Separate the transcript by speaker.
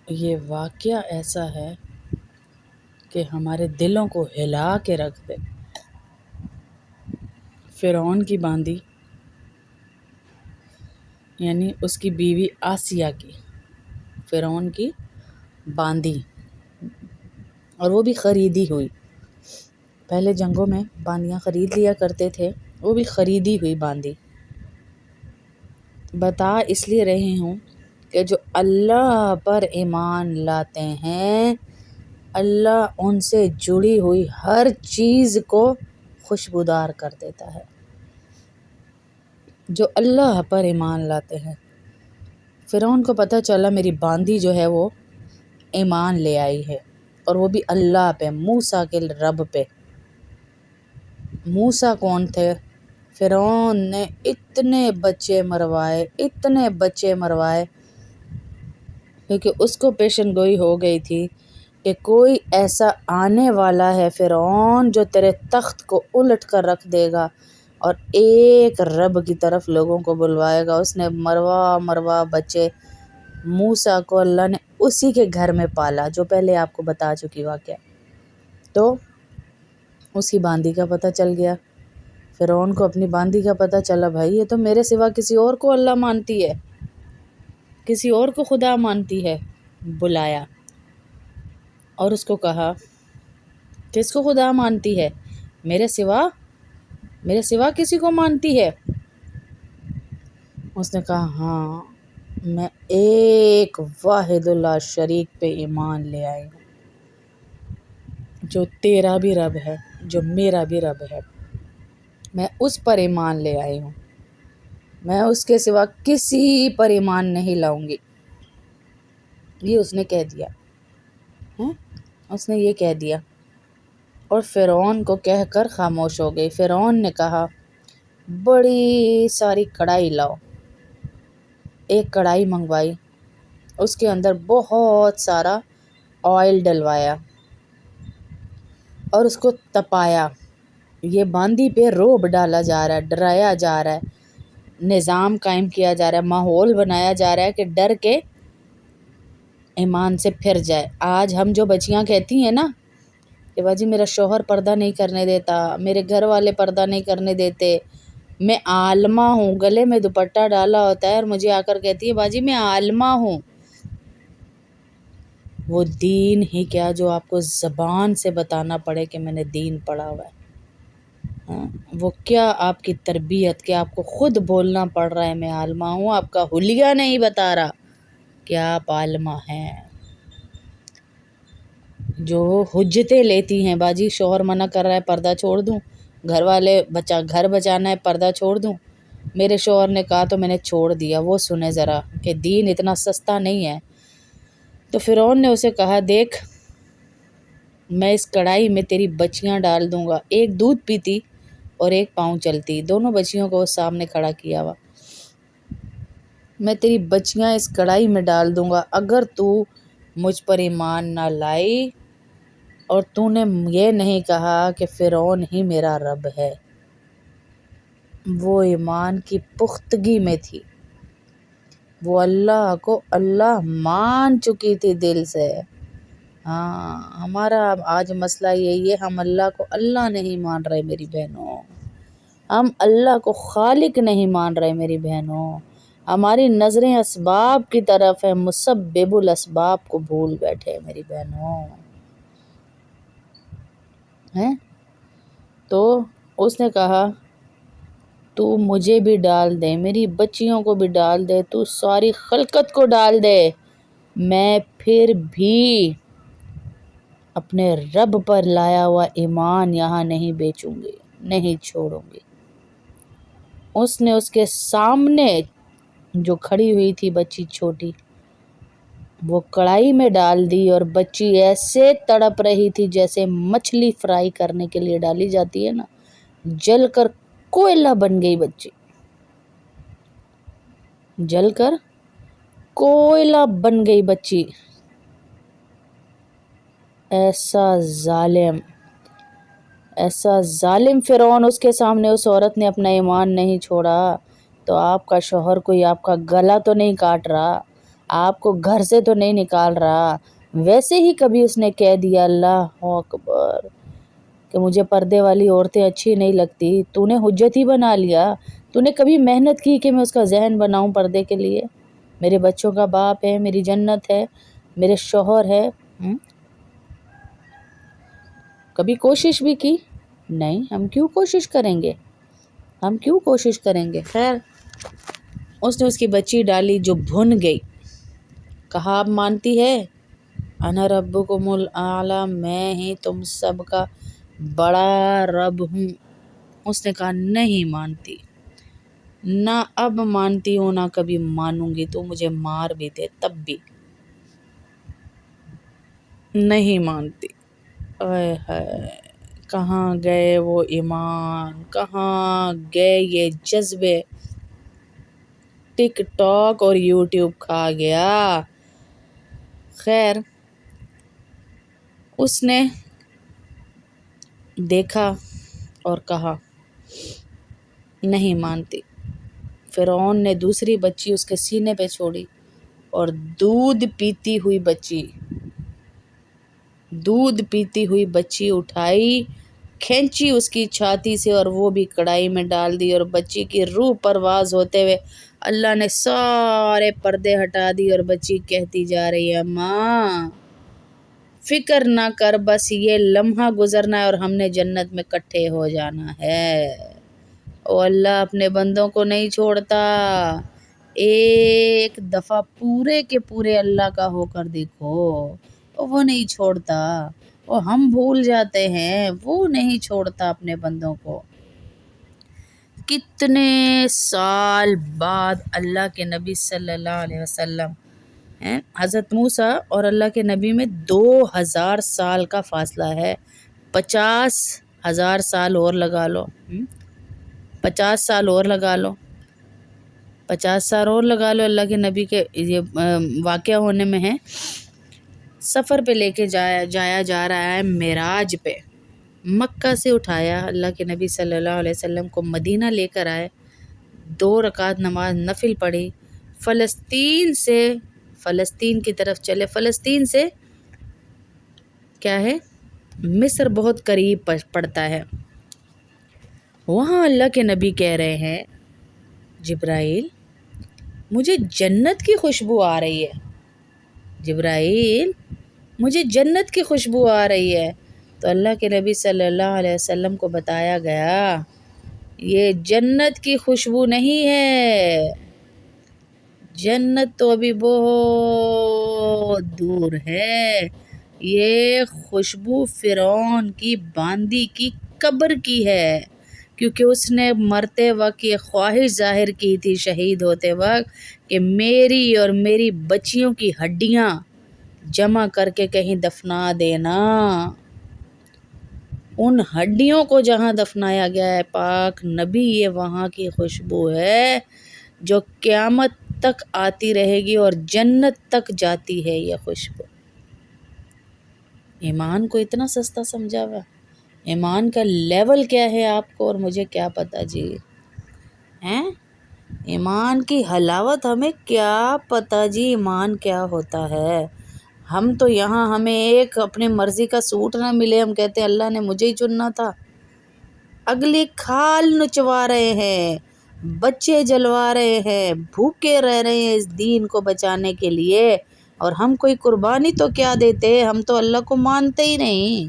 Speaker 1: یہ واقعہ ایسا ہے کہ ہمارے دلوں کو ہلا کے رکھ دے۔ فرعون کی باندی، یعنی اس کی بیوی آسیہ کی، فرعون کی باندی، اور وہ بھی خریدی ہوئی۔ پہلے جنگوں میں باندیاں خرید لیا کرتے تھے، وہ بھی خریدی ہوئی باندی۔ بتا اس لیے رہی ہوں کہ جو اللہ پر ایمان لاتے ہیں، اللہ ان سے جڑی ہوئی ہر چیز کو خوشبودار کر دیتا ہے۔ جو اللہ پر ایمان لاتے ہیں، فرعون کو پتہ چلا میری باندی جو ہے وہ ایمان لے آئی ہے، اور وہ بھی اللہ پہ، موسیٰ کے رب پہ۔ موسیٰ کون تھے؟ فرعون نے اتنے بچے مروائے کیونکہ اس کو پیشن گوئی ہو گئی تھی کہ کوئی ایسا آنے والا ہے فرعون جو تیرے تخت کو الٹ کر رکھ دے گا اور ایک رب کی طرف لوگوں کو بلوائے گا۔ اس نے مروا بچے، موسیٰ کو اللہ نے اسی کے گھر میں پالا، جو پہلے آپ کو بتا چکی واقعہ۔ تو اس کی باندی کا پتہ چل گیا، فرعون کو اپنی باندی کا پتہ چلا، بھائی یہ تو میرے سوا کسی اور کو اللہ مانتی ہے، کسی اور کو خدا مانتی ہے۔ بلایا اور اس کو کہا کس کو خدا مانتی ہے؟ میرے سوا کسی کو مانتی ہے؟ اس نے کہا ہاں، میں ایک واحد لا شریک پہ ایمان لے آئی ہوں، جو تیرا بھی رب ہے، جو میرا بھی رب ہے، میں اس پر ایمان لے آئی ہوں، میں اس کے سوا کسی پر ایمان نہیں لاؤں گی۔ یہ اس نے کہہ دیا، اس نے یہ کہہ دیا، اور فرعون کو کہہ کر خاموش ہو گئی۔ فرعون نے کہا بڑی ساری کڑھائی لاؤ۔ ایک کڑھائی منگوائی، اس کے اندر بہت سارا آئل ڈلوایا اور اس کو تپایا۔ یہ باندی پہ روب ڈالا جا رہا ہے، ڈرایا جا رہا ہے، نظام قائم کیا جا رہا ہے، ماحول بنایا جا رہا ہے کہ ڈر کے ایمان سے پھر جائے۔ آج ہم جو بچیاں کہتی ہیں نا کہ باجی میرا شوہر پردہ نہیں کرنے دیتا، میرے گھر والے پردہ نہیں کرنے دیتے، میں عالمہ ہوں، گلے میں دوپٹہ ڈالا ہوتا ہے اور مجھے آ کر کہتی ہے باجی میں عالمہ ہوں۔ وہ دین ہی کیا جو آپ کو زبان سے بتانا پڑے کہ میں نے دین پڑھا ہوا ہے، وہ کیا آپ کی تربیت، کہ آپ کو خود بولنا پڑ رہا ہے میں عالمہ ہوں، آپ کا حلیہ نہیں بتا رہا کہ آپ عالمہ ہیں۔ جو حجتیں لیتی ہیں باجی، شوہر منع کر رہا ہے پردہ چھوڑ دوں، گھر بچانا ہے پردہ چھوڑ دوں، میرے شوہر نے کہا تو میں نے چھوڑ دیا۔ وہ سنے ذرا کہ دین اتنا سستا نہیں ہے۔ تو فرعون نے اسے کہا دیکھ، میں اس کڑھائی میں تیری بچیاں ڈال دوں گا، ایک دودھ پیتی اور ایک پاؤں چلتی، دونوں بچیوں کو اس سامنے کھڑا کیا ہوا، میں تیری بچیاں اس کڑھائی میں ڈال دوں گا، اگر تو مجھ پر ایمان نہ لائی اور تو نے یہ نہیں کہا کہ فرعون ہی میرا رب ہے۔ وہ ایمان کی پختگی میں تھی، وہ اللہ کو اللہ مان چکی تھی دل سے۔ ہاں، ہمارا آج مسئلہ یہی ہے، ہم اللہ کو اللہ نہیں مان رہے میری بہنوں، ہم اللہ کو خالق نہیں مان رہے میری بہنوں، ہماری نظریں اسباب کی طرف ہیں، مسبب الاسباب کو بھول بیٹھے میری بہنوں ہیں۔ تو اس نے کہا تو مجھے بھی ڈال دے، میری بچیوں کو بھی ڈال دے، تو ساری خلقت کو ڈال دے، میں پھر بھی اپنے رب پر لایا ہوا ایمان یہاں نہیں بیچوں گی، نہیں چھوڑوں گی۔ اس نے اس کے سامنے جو کھڑی ہوئی تھی بچی چھوٹی، وہ کڑھائی میں ڈال دی، اور بچی ایسے تڑپ رہی تھی جیسے مچھلی فرائی کرنے کے لیے ڈالی جاتی ہے نا، جل کر کوئلہ بن گئی بچی، جل کر کوئلہ بن گئی بچی۔ ایسا ظالم فرعون، اس کے سامنے اس عورت نے اپنا ایمان نہیں چھوڑا، تو آپ کا شوہر کوئی آپ کا گلا تو نہیں کاٹ رہا، آپ کو گھر سے تو نہیں نکال رہا، ویسے ہی کبھی اس نے کہہ دیا اللہ اکبر کہ مجھے پردے والی عورتیں اچھی نہیں لگتی، تو نے حجت ہی بنا لیا؟ تو نے کبھی محنت کی کہ میں اس کا ذہن بناؤں پردے کے لیے؟ میرے بچوں کا باپ ہے، میری جنت ہے، میرے شوہر ہے، کبھی کوشش بھی کی؟ نہیں، ہم کیوں کوشش کریں گے، ہم کیوں کوشش کریں گے؟ خیر، اس نے اس کی بچی ڈالی جو بھن گئی، کہا اب مانتی ہے؟ انا ربکم الاعلی، میں ہی تم سب کا بڑا رب ہوں۔ اس نے کہا نہیں مانتی، نہ اب مانتی ہوں نہ کبھی مانوں گی، تو مجھے مار بھی دے تب بھی نہیں مانتی۔ اے ہائے، کہاں گئے وہ ایمان، کہاں گئے یہ جذبے؟ ٹک ٹاک اور یوٹیوب کھا گیا۔ خیر، اس نے دیکھا اور کہا نہیں مانتی۔ فرعون نے دوسری بچی اس کے سینے پہ چھوڑی اور دودھ پیتی ہوئی بچی اٹھائی، کھینچی اس کی چھاتی سے اور وہ بھی کڑائی میں ڈال دی، اور بچی کی روح پرواز ہوتے ہوئے اللہ نے سارے پردے ہٹا دی اور بچی کہتی جا رہی ہے ماں فکر نہ کر، بس یہ لمحہ گزرنا ہے اور ہم نے جنت میں کٹھے ہو جانا ہے۔ او اللہ اپنے بندوں کو نہیں چھوڑتا، ایک دفعہ پورے کے پورے اللہ کا ہو کر دیکھو، وہ نہیں چھوڑتا، وہ ہم بھول جاتے ہیں، وہ نہیں چھوڑتا اپنے بندوں کو۔ کتنے سال بعد اللہ کے نبی صلی اللہ علیہ وسلم، حضرت موسیٰ اور اللہ کے نبی میں 2000 سال کا فاصلہ ہے، 50,000 سال اور لگا لو، 50 سال اور لگا لو، 50 سال اور لگا لو، اللہ کے نبی کے یہ واقعہ ہونے میں ہے۔ سفر پہ لے کے جایا جا رہا ہے، معراج پہ، مکہ سے اٹھایا اللہ کے نبی صلی اللہ علیہ وسلم کو، مدینہ لے کر آئے، 2 رکعت نماز نفل پڑھی، فلسطین کی طرف چلے۔ فلسطین سے کیا ہے، مصر بہت قریب پڑتا ہے۔ وہاں اللہ کے نبی کہہ رہے ہیں جبرائیل مجھے جنت کی خوشبو آ رہی ہے، جبرائیل مجھے جنت کی خوشبو آ رہی ہے۔ تو اللہ کے نبی صلی اللہ علیہ وسلم کو بتایا گیا یہ جنت کی خوشبو نہیں ہے، جنت تو ابھی بہت دور ہے، یہ خوشبو فرعون کی باندی کی قبر کی ہے، کیونکہ اس نے مرتے وقت یہ خواہش ظاہر کی تھی شہید ہوتے وقت کہ میری اور میری بچیوں کی ہڈیاں جمع کر کے کہیں دفنا دینا۔ ان ہڈیوں کو جہاں دفنایا گیا ہے پاک نبی، یہ وہاں کی خوشبو ہے جو قیامت تک آتی رہے گی اور جنت تک جاتی ہے یہ خوشبو۔ ایمان کو اتنا سستا سمجھا ہوا، ایمان کا لیول کیا ہے آپ کو اور مجھے کیا پتہ جی، ایمان کی حلاوت ہمیں کیا پتہ جی، ایمان کیا ہوتا ہے؟ ہم تو یہاں ہمیں ایک اپنی مرضی کا سوٹ نہ ملے، ہم کہتے ہیں اللہ نے مجھے ہی چننا تھا، اگلی کھال نچوا رہے ہیں، بچے جلوا رہے ہیں، بھوکے رہ رہے ہیں اس دین کو بچانے کے لیے، اور ہم کوئی قربانی تو کیا دیتے، ہم تو اللہ کو مانتے ہی نہیں۔